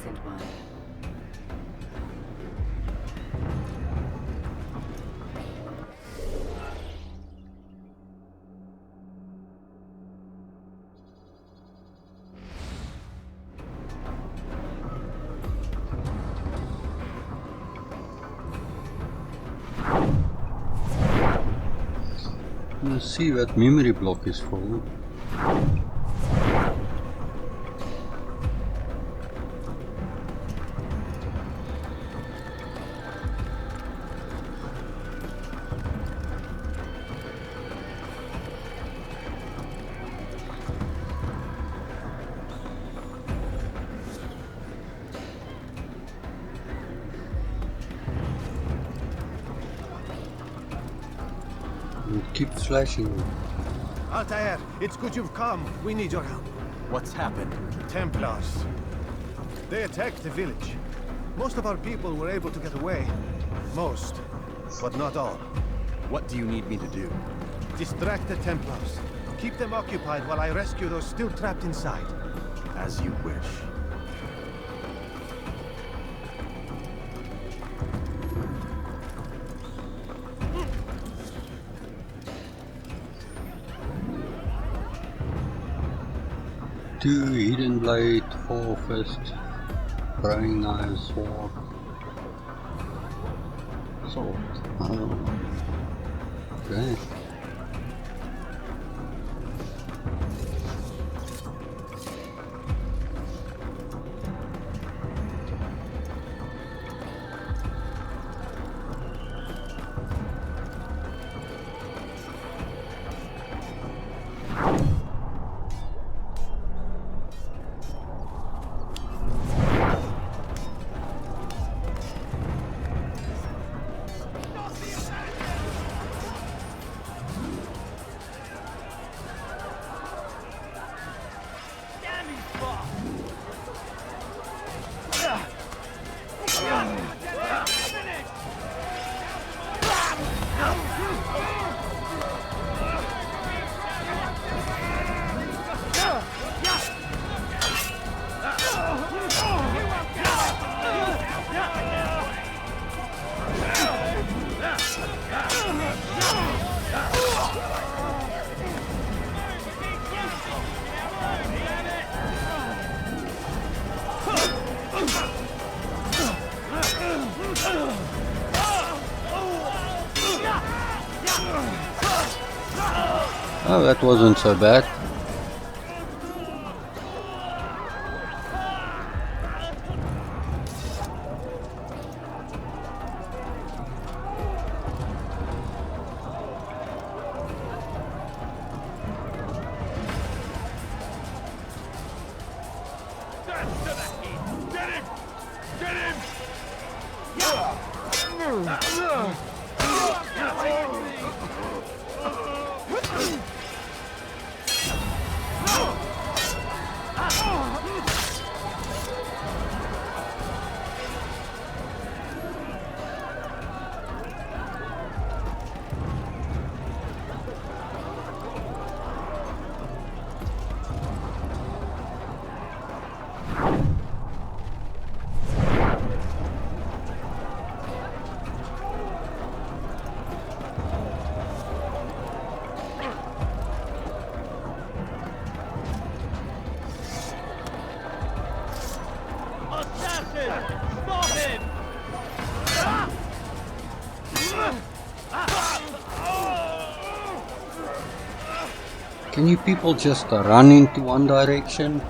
recent one. Let's see what memory block is full. It keeps flashing. Altair, it's good you've come. We need your help. What's happened? Templars. They attacked the village. Most of our people were able to get away. Most, but not all. What do you need me to do? Distract the Templars. Keep them occupied while I rescue those still trapped inside. As you wish. Two hidden blade, 4 fist, throwing knife, sword. Oh. Okay. Oh, that wasn't so bad. Can you people just run into one direction?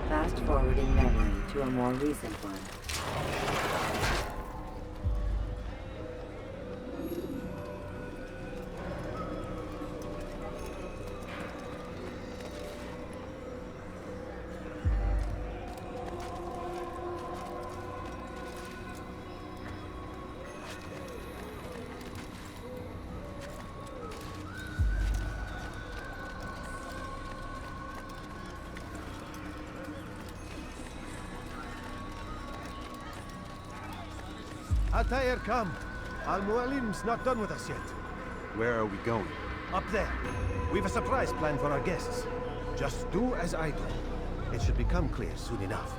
Fast forwarding memory to a more recent one. Altair, come. Al-Mualim's not done with us yet. Where are we going? Up there. We've a surprise planned for our guests. Just do as I do. It should become clear soon enough.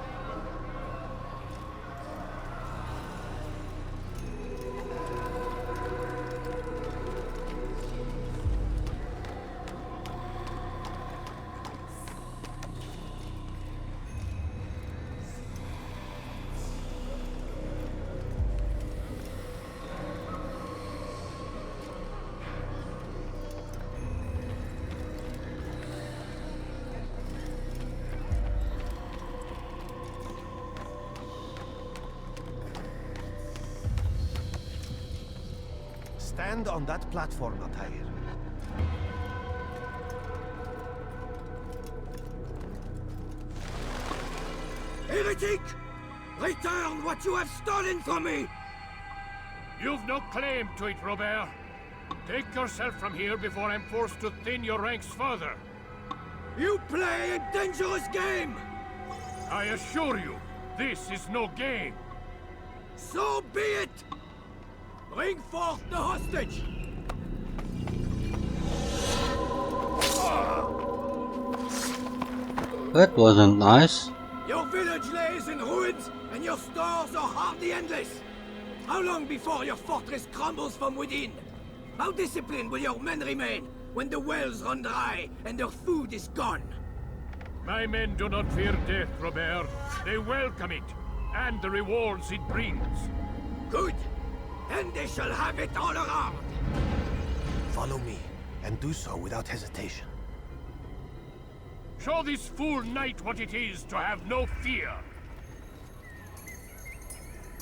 Stand on that platform, Altair. Heretic! Return what you have stolen from me! You've no claim to it, Robert. Take yourself from here before I'm forced to thin your ranks further. You play a dangerous game! I assure you, this is no game. So be it! Bring forth the hostage! That wasn't nice. Your village lays in ruins, and your stores are hardly endless. How long before your fortress crumbles from within? How disciplined will your men remain when the wells run dry and their food is gone? My men do not fear death, Robert. They welcome it, and the rewards it brings. Good! Then they shall have it all around! Follow me, and do so without hesitation. Show this fool knight what it is to have no fear.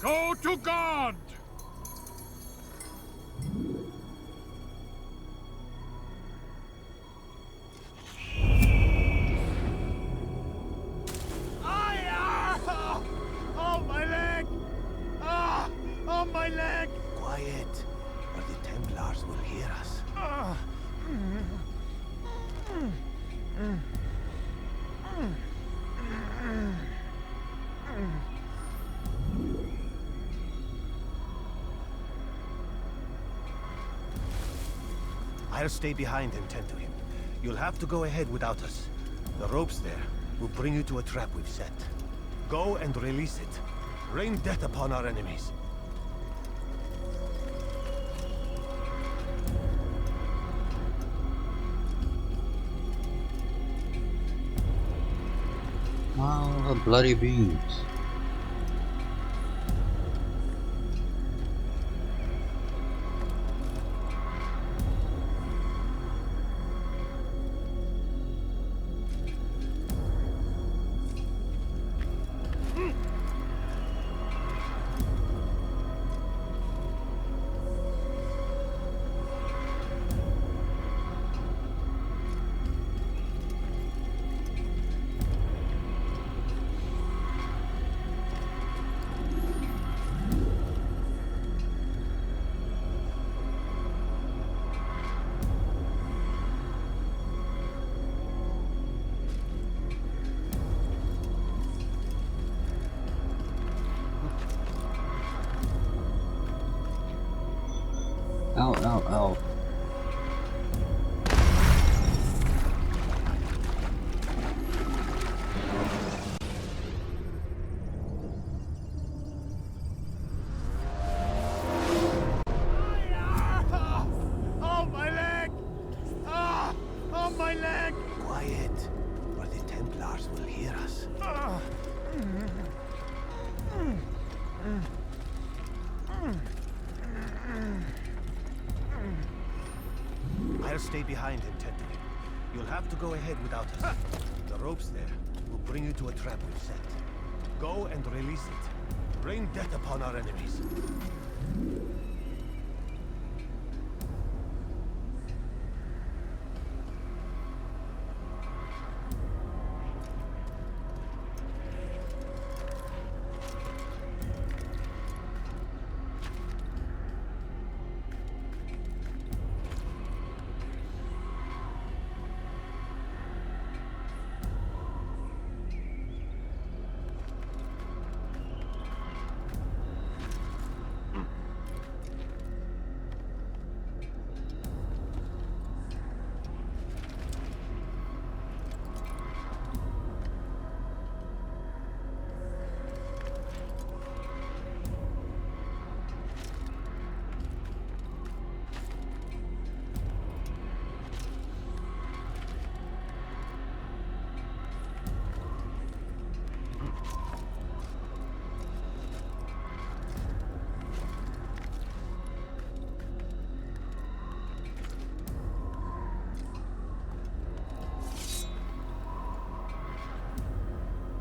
Go to God! Oh, my leg! Ah! Oh, my leg! Quiet, or the Templars will hear us. I'll stay behind and tend to him. You'll have to go ahead without us. The ropes there will bring you to a trap we've set. Go and release it. Rain death upon our enemies. Oh, the bloody beans. Ow, ow, ow. Oh, my leg! Ah! Oh, my leg! Quiet, or the Templars will hear us. I'll stay behind and tend to him. You'll have to go ahead without us. The ropes there will bring you to a trap we've set. Go and release it. Rain death upon our enemies.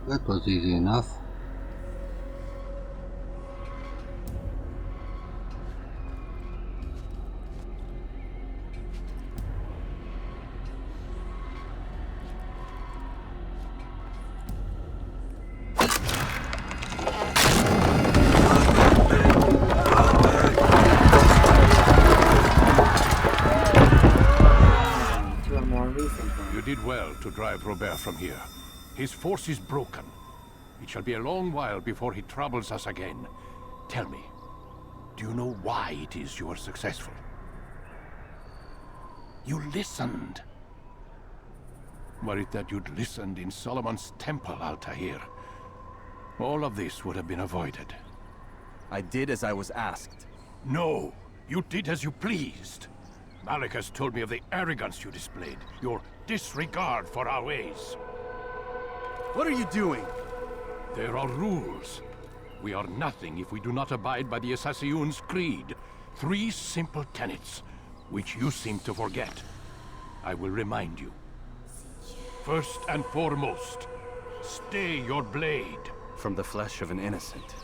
That was easy enough. To a more recent one. You did well to drive Robert from here. His force is broken. It shall be a long while before he troubles us again. Tell me, do you know why it is you were successful? You listened. Were it that you'd listened in Solomon's temple, Altair, all of this would have been avoided. I did as I was asked. No, you did as you pleased. Malik has told me of the arrogance you displayed, your disregard for our ways. What are you doing? There are rules. We are nothing if we do not abide by the f.u.n's creed. 3 simple tenets, which you seem to forget. I will remind you. First and foremost, stay your blade. From the flesh of an innocent.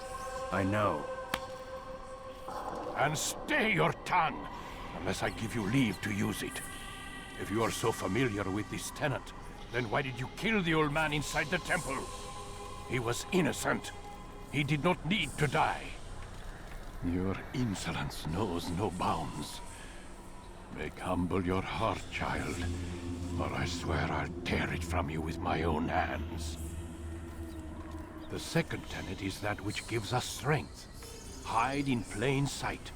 I know. And stay your tongue, unless I give you leave to use it. If you are so familiar with this tenet, then why did you kill the old man inside the temple? He was innocent. He did not need to die. Your insolence knows no bounds. Make humble your heart, child, or I swear I'll tear it from you with my own hands. The second tenet is that which gives us strength. Hide in plain sight.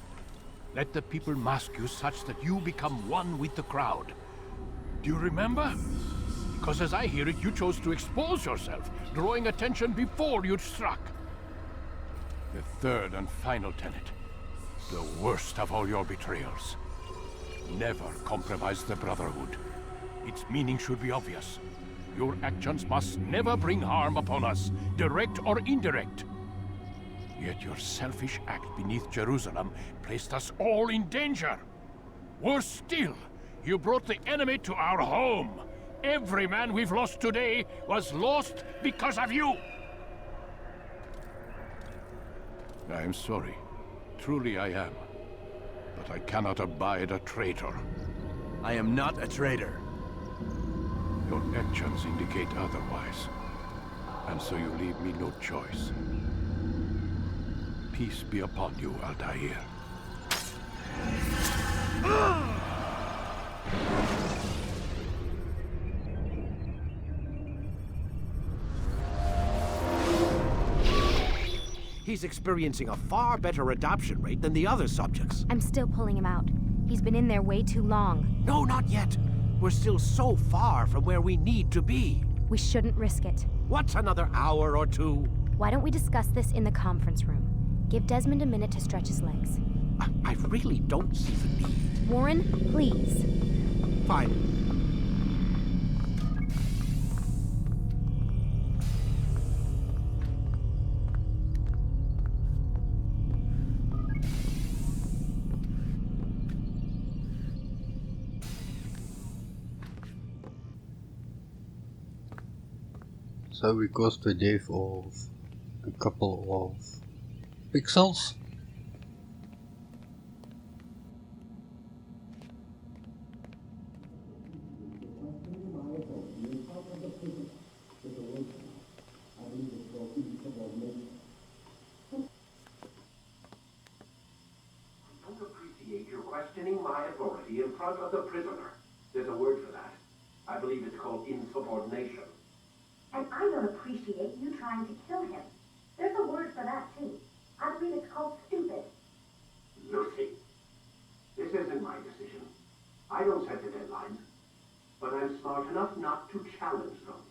Let the people mask you such that you become one with the crowd. Do you remember? Because as I hear it, you chose to expose yourself, drawing attention before you'd struck. The third and final tenet, the worst of all your betrayals. Never compromise the Brotherhood. Its meaning should be obvious. Your actions must never bring harm upon us, direct or indirect. Yet your selfish act beneath Jerusalem placed us all in danger. Worse still, you brought the enemy to our home. Every man we've lost today was lost because of you. I am sorry. Truly I am. But I cannot abide a traitor. I am not a traitor. Your actions indicate otherwise. And so you leave me no choice. Peace be upon you, Altair. He's experiencing a far better adoption rate than the other subjects. I'm still pulling him out. He's been in there way too long. No, not yet. We're still so far from where we need to be. We shouldn't risk it. What's another hour or two? Why don't we discuss this in the conference room? Give Desmond a minute to stretch his legs. I really don't see the need. Warren, please. Fine. So we cost a Dave of a couple of pixels. I don't appreciate your questioning my authority in front of the prisoner. There's a word for that. I believe it's called insubordination. And I don't appreciate you trying to kill him. There's a word for that, too. I believe it's called stupid. Lucy, this isn't my decision. I don't set the deadlines. But I'm smart enough not to challenge them.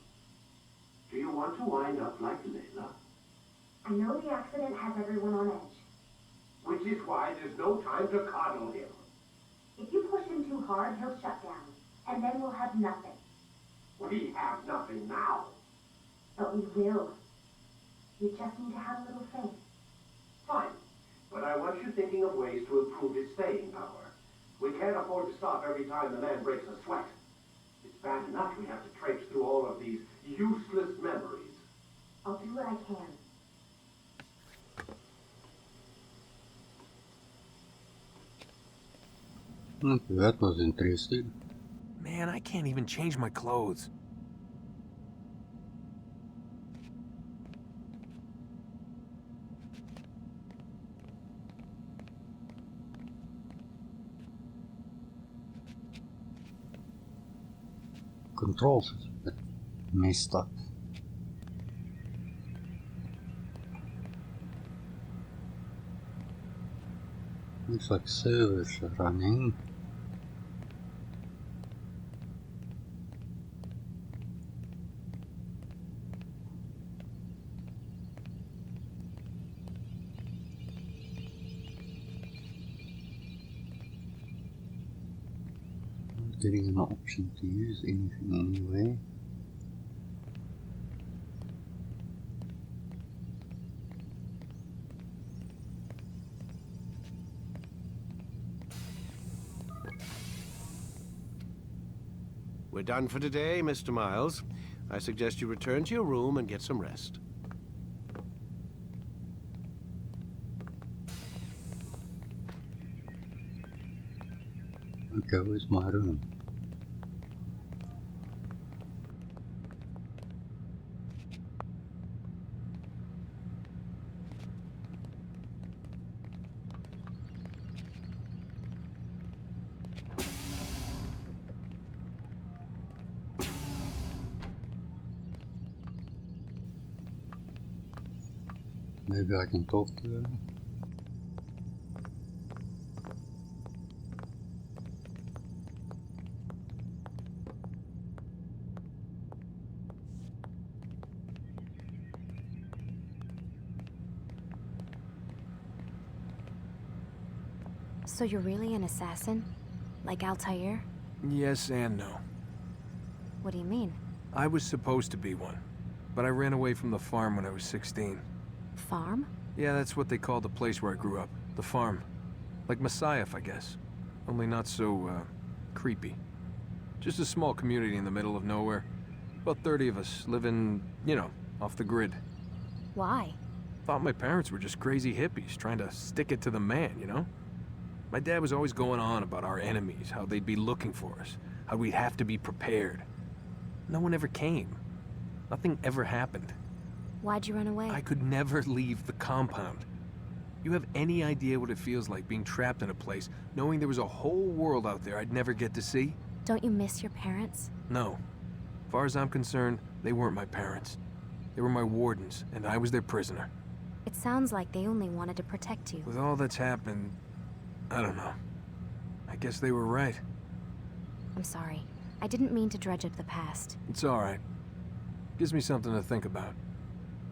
Do you want to wind up like Layla? I know the accident has everyone on edge. Which is why there's no time to coddle him. If you push him too hard, he'll shut down. And then we'll have nothing. We have nothing now. But we will. You just need to have a little faith. Fine. But I want you thinking of ways to improve his staying power. We can't afford to stop every time the man breaks a sweat. It's bad enough we have to traipse through all of these useless memories. Okay, that was interesting. Man, I can't even change my clothes. Controls is a bit messed up. Looks like servers are running. Not getting an option to use anything anyway. We're done for today, Mr. Miles. I suggest you return to your room and get some rest. Okay, where's my room? Maybe I can talk to her. So you're really an assassin? Like Altair? Yes and no. What do you mean? I was supposed to be one, but I ran away from the farm when I was 16. Farm? Yeah, that's what they called the place where I grew up. The farm. Like Messiah, I guess. Only not so, creepy. Just a small community in the middle of nowhere. About 30 of us, living, you know, off the grid. Why? Thought my parents were just crazy hippies, trying to stick it to the man, you know? My dad was always going on about our enemies, how they'd be looking for us, how we'd have to be prepared. No one ever came. Nothing ever happened. Why'd you run away? I could never leave the compound. You have any idea what it feels like being trapped in a place, knowing there was a whole world out there I'd never get to see? Don't you miss your parents? No. As far as I'm concerned, they weren't my parents. They were my wardens, and I was their prisoner. It sounds like they only wanted to protect you. With all that's happened, I don't know. I guess they were right. I'm sorry. I didn't mean to dredge up the past. It's all right. Gives me something to think about.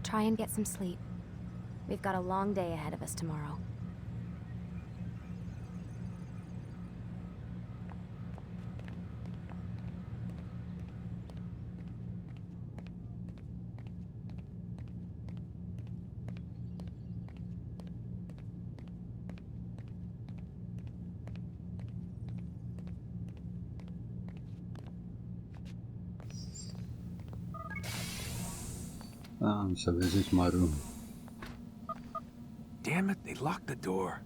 Try and get some sleep. We've got a long day ahead of us tomorrow. So this is my room. Damn it, they locked the door.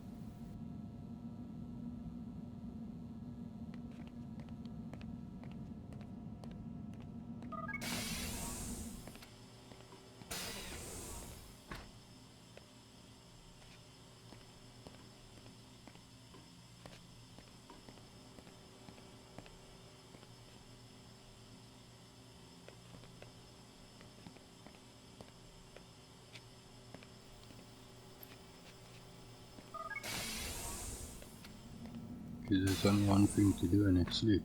Because there's only one thing to do and it's sleep.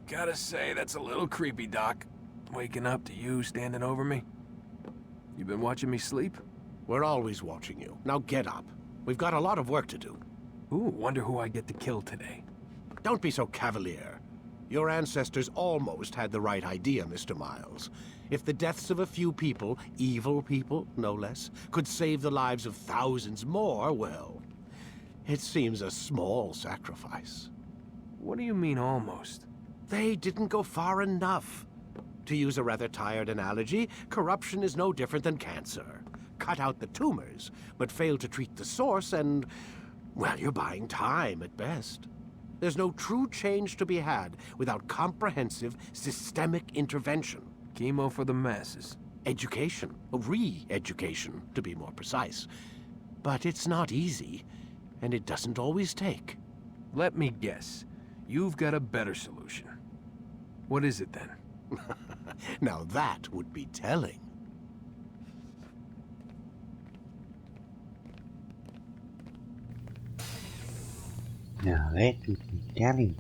Gotta say, that's a little creepy, Doc. Waking up to you standing over me. You been watching me sleep? We're always watching you. Now get up. We've got a lot of work to do. Ooh, wonder who I get to kill today. Don't be so cavalier. Your ancestors almost had the right idea, Mr. Miles. If the deaths of a few people, evil people, no less, could save the lives of thousands more, well, it seems a small sacrifice. What do you mean, almost? They didn't go far enough. To use a rather tired analogy, corruption is no different than cancer. Cut out the tumors, but fail to treat the source and, well, you're buying time at best. There's no true change to be had without comprehensive, systemic intervention. Chemo for the masses. Education, re-education, to be more precise. But it's not easy, and it doesn't always take. Let me guess. You've got a better solution. What is it then? Now that would be telling. Now that would be telling.